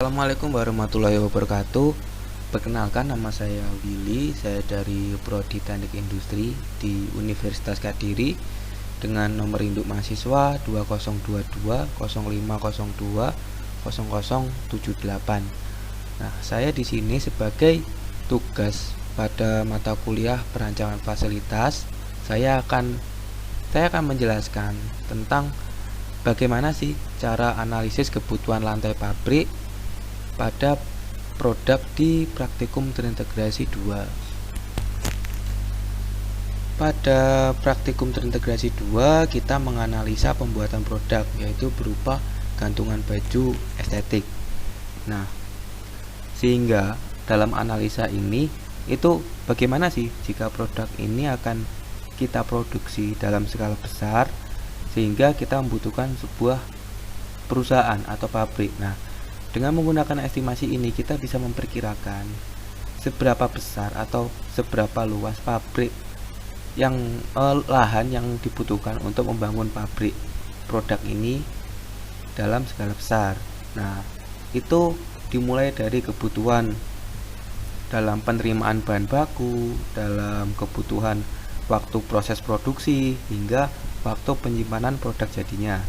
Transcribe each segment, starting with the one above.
Assalamualaikum warahmatullahi wabarakatuh. Perkenalkan, nama saya Willy. Saya dari Prodi Teknik Industri di Universitas Kediri dengan nomor induk mahasiswa 202205020078. Nah, saya di sini sebagai tugas pada mata kuliah perancangan fasilitas. Saya akan menjelaskan tentang bagaimana sih cara analisis kebutuhan lantai pabrik pada produk di praktikum terintegrasi 2. Pada praktikum terintegrasi 2 kita menganalisa pembuatan produk, yaitu berupa gantungan baju estetik. Nah, sehingga dalam analisa ini itu bagaimana sih jika produk ini akan kita produksi dalam skala besar, sehingga kita membutuhkan sebuah perusahaan atau pabrik. Nah, dengan menggunakan estimasi ini kita bisa memperkirakan seberapa besar atau seberapa luas pabrik lahan yang dibutuhkan untuk membangun pabrik produk ini dalam skala besar. Nah, itu dimulai dari kebutuhan dalam penerimaan bahan baku, dalam kebutuhan waktu proses produksi, hingga waktu penyimpanan produk jadinya.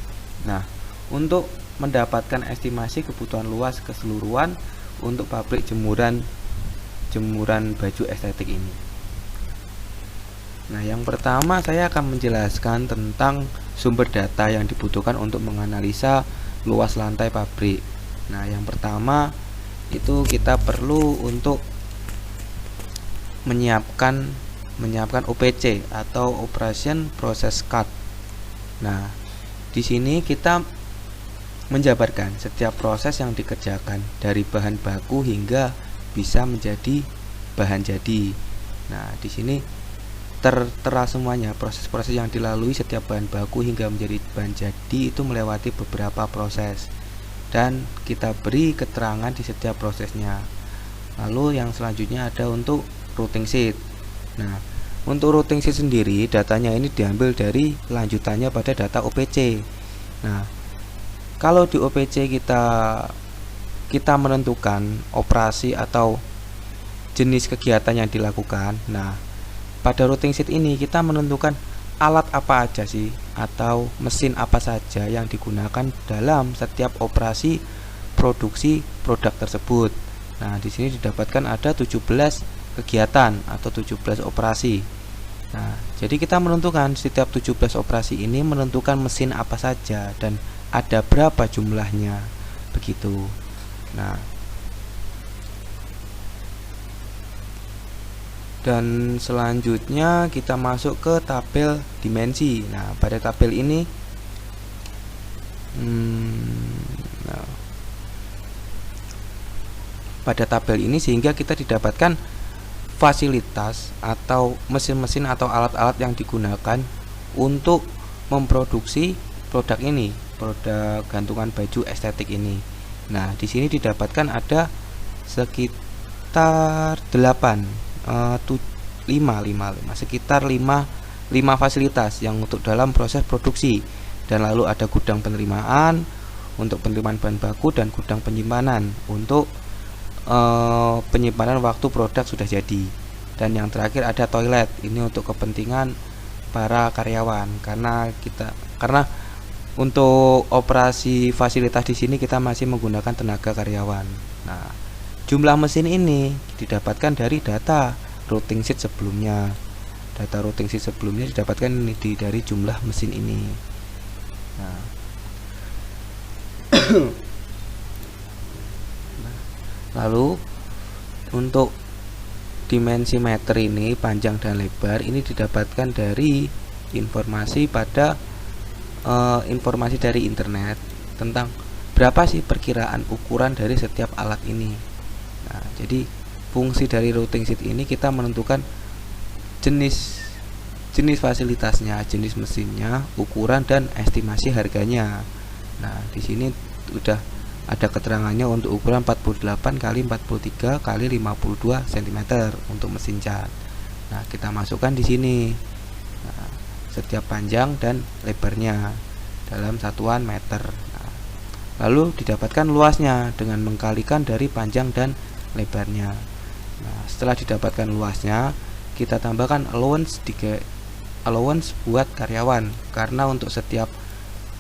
Nah, untuk mendapatkan estimasi kebutuhan luas keseluruhan untuk pabrik jemuran baju estetik ini. Nah, yang pertama saya akan menjelaskan tentang sumber data yang dibutuhkan untuk menganalisa luas lantai pabrik. Nah, yang pertama itu kita perlu untuk menyiapkan OPC atau Operation Process Chart. Nah, di sini kita menjabarkan setiap proses yang dikerjakan dari bahan baku hingga bisa menjadi bahan jadi. Nah, di sini tertera semuanya proses-proses yang dilalui setiap bahan baku hingga menjadi bahan jadi itu melewati beberapa proses, dan kita beri keterangan di setiap prosesnya. Lalu yang selanjutnya ada untuk routing sheet. Nah, untuk routing sheet sendiri datanya ini diambil dari lanjutannya pada data OPC. Nah, kalau di OPC kita menentukan operasi atau jenis kegiatan yang dilakukan. Nah, pada routing sheet ini kita menentukan alat apa aja sih atau mesin apa saja yang digunakan dalam setiap operasi produksi produk tersebut. Nah, di sini didapatkan ada 17 kegiatan atau 17 operasi. Nah, jadi kita menentukan setiap 17 operasi ini menentukan mesin apa saja dan ada berapa jumlahnya, begitu. Nah, dan selanjutnya kita masuk ke tabel dimensi. Nah, pada tabel ini sehingga kita didapatkan fasilitas atau mesin-mesin atau alat-alat yang digunakan untuk memproduksi produk ini, produk gantungan baju estetik ini. Nah, di sini didapatkan ada sekitar 5 fasilitas yang untuk dalam proses produksi, dan lalu ada gudang penerimaan untuk penerimaan bahan baku dan gudang penyimpanan untuk penyimpanan waktu produk sudah jadi, dan yang terakhir ada toilet ini untuk kepentingan para karyawan, karena untuk operasi fasilitas di sini kita masih menggunakan tenaga karyawan. Nah, jumlah mesin ini didapatkan dari data routing sheet sebelumnya. Data routing sheet sebelumnya didapatkan dari jumlah mesin ini. Nah, lalu untuk dimensi meter ini, panjang dan lebar ini didapatkan dari informasi dari internet tentang berapa sih perkiraan ukuran dari setiap alat ini. Nah, jadi fungsi dari routing sheet ini kita menentukan jenis fasilitasnya, jenis mesinnya, ukuran dan estimasi harganya. Nah, di sini sudah ada keterangannya untuk ukuran 48 x 43 x 52 cm untuk mesin cat. Nah, kita masukkan di sini. Nah, setiap panjang dan lebarnya dalam satuan meter. Nah, lalu didapatkan luasnya dengan mengkalikan dari panjang dan lebarnya. Nah, setelah didapatkan luasnya, kita tambahkan allowance buat karyawan, karena untuk setiap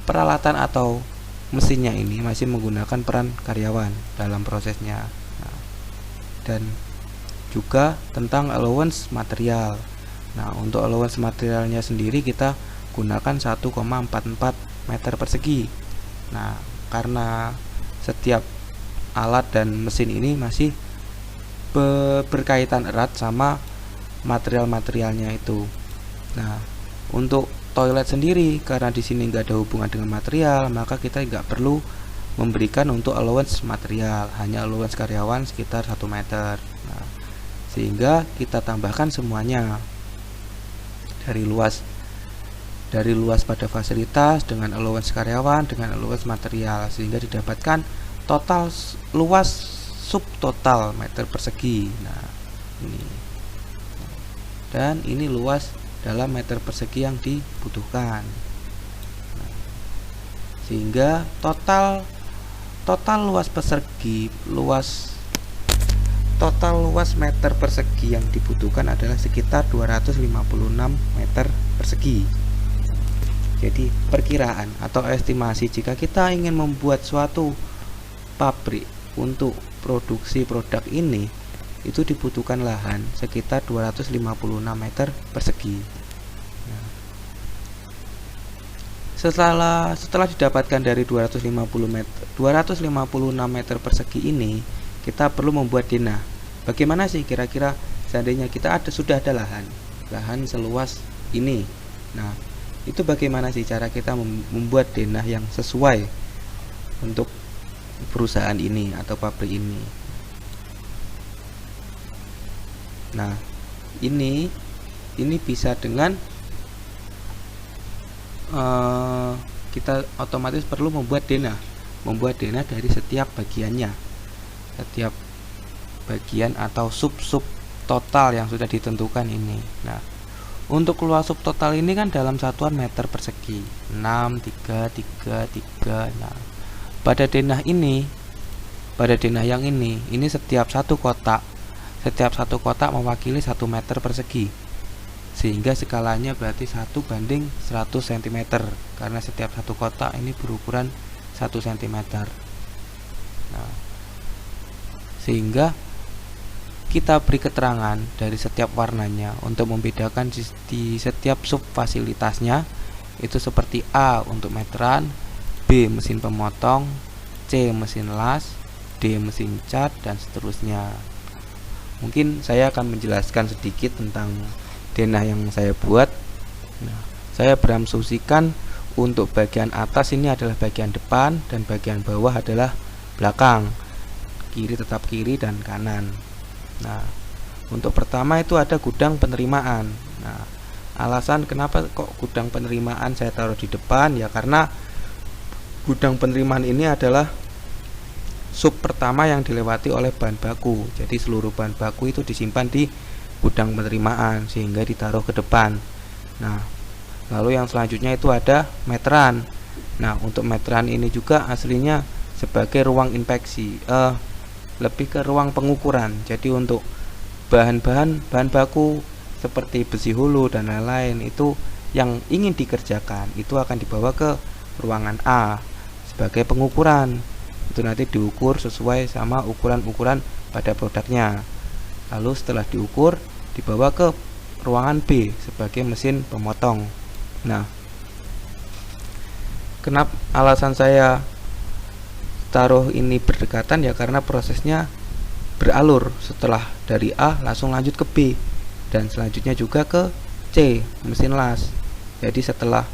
peralatan atau mesinnya ini masih menggunakan peran karyawan dalam prosesnya. Nah, dan juga tentang allowance material. Nah, untuk allowance materialnya sendiri kita gunakan 1,44 meter persegi. Nah, karena setiap alat dan mesin ini masih berkaitan erat sama material-materialnya itu. Nah, untuk toilet sendiri, karena di sini nggak ada hubungan dengan material, maka kita nggak perlu memberikan untuk allowance material, hanya allowance karyawan sekitar 1 meter. Nah, sehingga kita tambahkan semuanya dari luas pada fasilitas dengan allowance karyawan dengan allowance material, sehingga didapatkan total luas subtotal meter persegi. Nah, ini dan ini luas dalam meter persegi yang dibutuhkan. Nah, sehingga total luas meter persegi yang dibutuhkan adalah sekitar 256 meter persegi. Jadi perkiraan atau estimasi jika kita ingin membuat suatu pabrik untuk produksi produk ini, itu dibutuhkan lahan sekitar 256 meter persegi. Nah, setelah didapatkan dari 256 meter persegi ini, kita perlu membuat denah. Bagaimana sih kira-kira seandainya kita sudah ada lahan seluas ini? Nah, itu bagaimana sih cara kita membuat denah yang sesuai untuk perusahaan ini atau pabrik ini? Nah, ini bisa dengan kita otomatis perlu membuat denah dari setiap bagiannya, setiap bagian atau sub total yang sudah ditentukan ini. Nah, untuk luas sub total ini kan dalam satuan meter persegi 6,333. Nah, pada denah yang ini setiap satu kotak mewakili 1 meter persegi, sehingga skalanya berarti 1:100 cm, karena setiap satu kotak ini berukuran 1 cm. Nah, sehingga kita beri keterangan dari setiap warnanya untuk membedakan di setiap sub fasilitasnya, itu seperti A untuk meteran, B mesin pemotong, C mesin las, D mesin cat, dan seterusnya. Mungkin saya akan menjelaskan sedikit tentang denah yang saya buat. Nah, saya berasumsikan untuk bagian atas ini adalah bagian depan dan bagian bawah adalah belakang. Kiri tetap kiri dan kanan. Nah, untuk pertama itu ada gudang penerimaan. Nah, alasan kenapa kok gudang penerimaan saya taruh di depan, ya karena gudang penerimaan ini adalah sub pertama yang dilewati oleh bahan baku. Jadi seluruh bahan baku itu disimpan di gudang penerimaan sehingga ditaruh ke depan. Nah, lalu yang selanjutnya itu ada meteran. Nah, untuk meteran ini juga aslinya sebagai ruang inspeksi, lebih ke ruang pengukuran. Jadi untuk bahan baku seperti besi hulu dan lain-lain itu yang ingin dikerjakan itu akan dibawa ke ruangan A sebagai pengukuran. Itu nanti diukur sesuai sama ukuran-ukuran pada produknya. Lalu setelah diukur dibawa ke ruangan B sebagai mesin pemotong. Nah, kenapa alasan saya taruh ini berdekatan, ya karena prosesnya beralur, setelah dari A langsung lanjut ke B dan selanjutnya juga ke C mesin las. Jadi setelah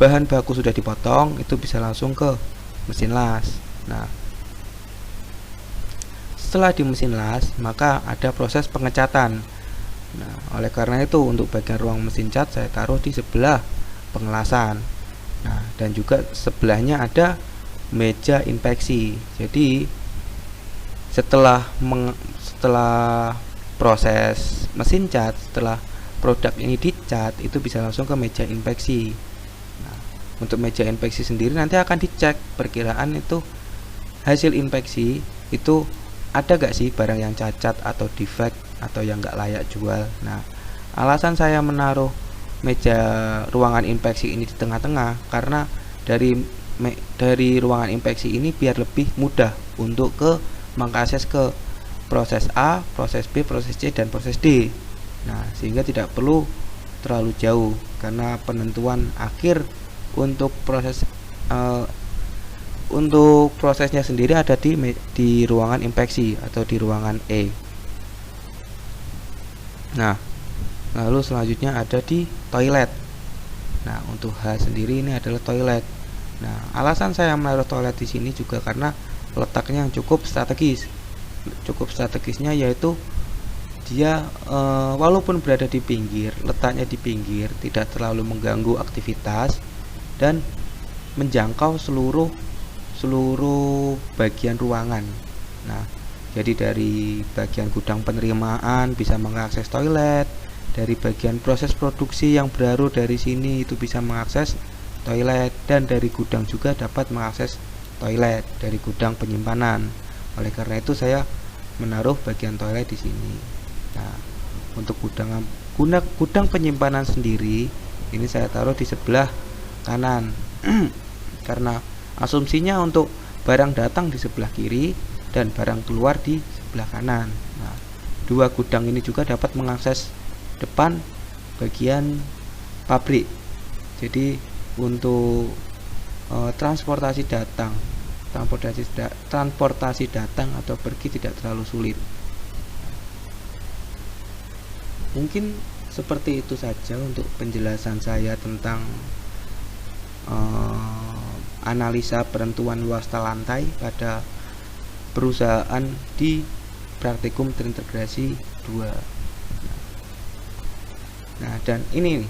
bahan baku sudah dipotong itu bisa langsung ke mesin las. Nah, setelah di mesin las maka ada proses pengecatan. Nah, oleh karena itu untuk bagian ruang mesin cat saya taruh di sebelah pengelasan. Nah, dan juga sebelahnya ada meja inspeksi. Jadi setelah proses mesin cat, setelah produk ini dicat, itu bisa langsung ke meja inspeksi. Nah, Untuk meja inspeksi sendiri nanti akan dicek perkiraan itu hasil inspeksi itu ada gak sih barang yang cacat atau defect atau yang gak layak jual. Nah, alasan saya menaruh meja ruangan inspeksi ini di tengah-tengah karena dari ruangan inspeksi ini biar lebih mudah untuk mengakses ke proses A, proses B, proses C, dan proses D. Nah, sehingga tidak perlu terlalu jauh karena penentuan akhir untuk prosesnya sendiri ada di ruangan inspeksi atau di ruangan E. Nah, lalu selanjutnya ada di toilet. Nah, untuk H sendiri ini adalah toilet. Nah, alasan saya menaruh toilet di sini juga karena letaknya yang cukup strategis. Cukup strategisnya yaitu dia walaupun berada di pinggir, letaknya di pinggir, tidak terlalu mengganggu aktivitas dan menjangkau seluruh bagian ruangan. Nah, jadi dari bagian gudang penerimaan bisa mengakses toilet, dari bagian proses produksi yang baru dari sini itu bisa mengakses toilet, dan dari gudang juga dapat mengakses toilet dari gudang penyimpanan. Oleh karena itu saya menaruh bagian toilet di sini. Nah, untuk gudang penyimpanan sendiri ini saya taruh di sebelah kanan karena asumsinya untuk barang datang di sebelah kiri dan barang keluar di sebelah kanan. Nah, dua gudang ini juga dapat mengakses depan bagian pabrik. Jadi untuk transportasi datang atau pergi tidak terlalu sulit. Mungkin seperti itu saja untuk penjelasan saya tentang analisa penentuan luas lantai pada perusahaan di praktikum terintegrasi 2. Nah, dan ini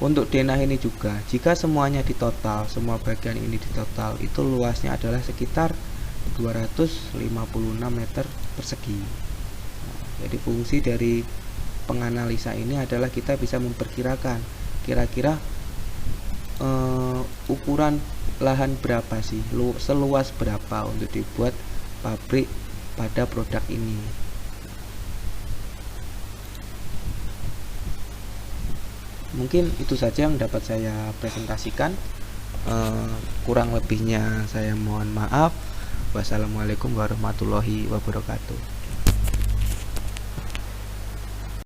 untuk denah ini juga, jika semuanya ditotal, semua bagian ini ditotal, itu luasnya adalah sekitar 256 meter persegi. Nah, jadi fungsi dari penganalisa ini adalah kita bisa memperkirakan kira-kira ukuran lahan berapa sih, seluas berapa untuk dibuat pabrik pada produk ini. Mungkin itu saja yang dapat saya presentasikan. Kurang lebihnya saya mohon maaf. Wassalamualaikum warahmatullahi wabarakatuh.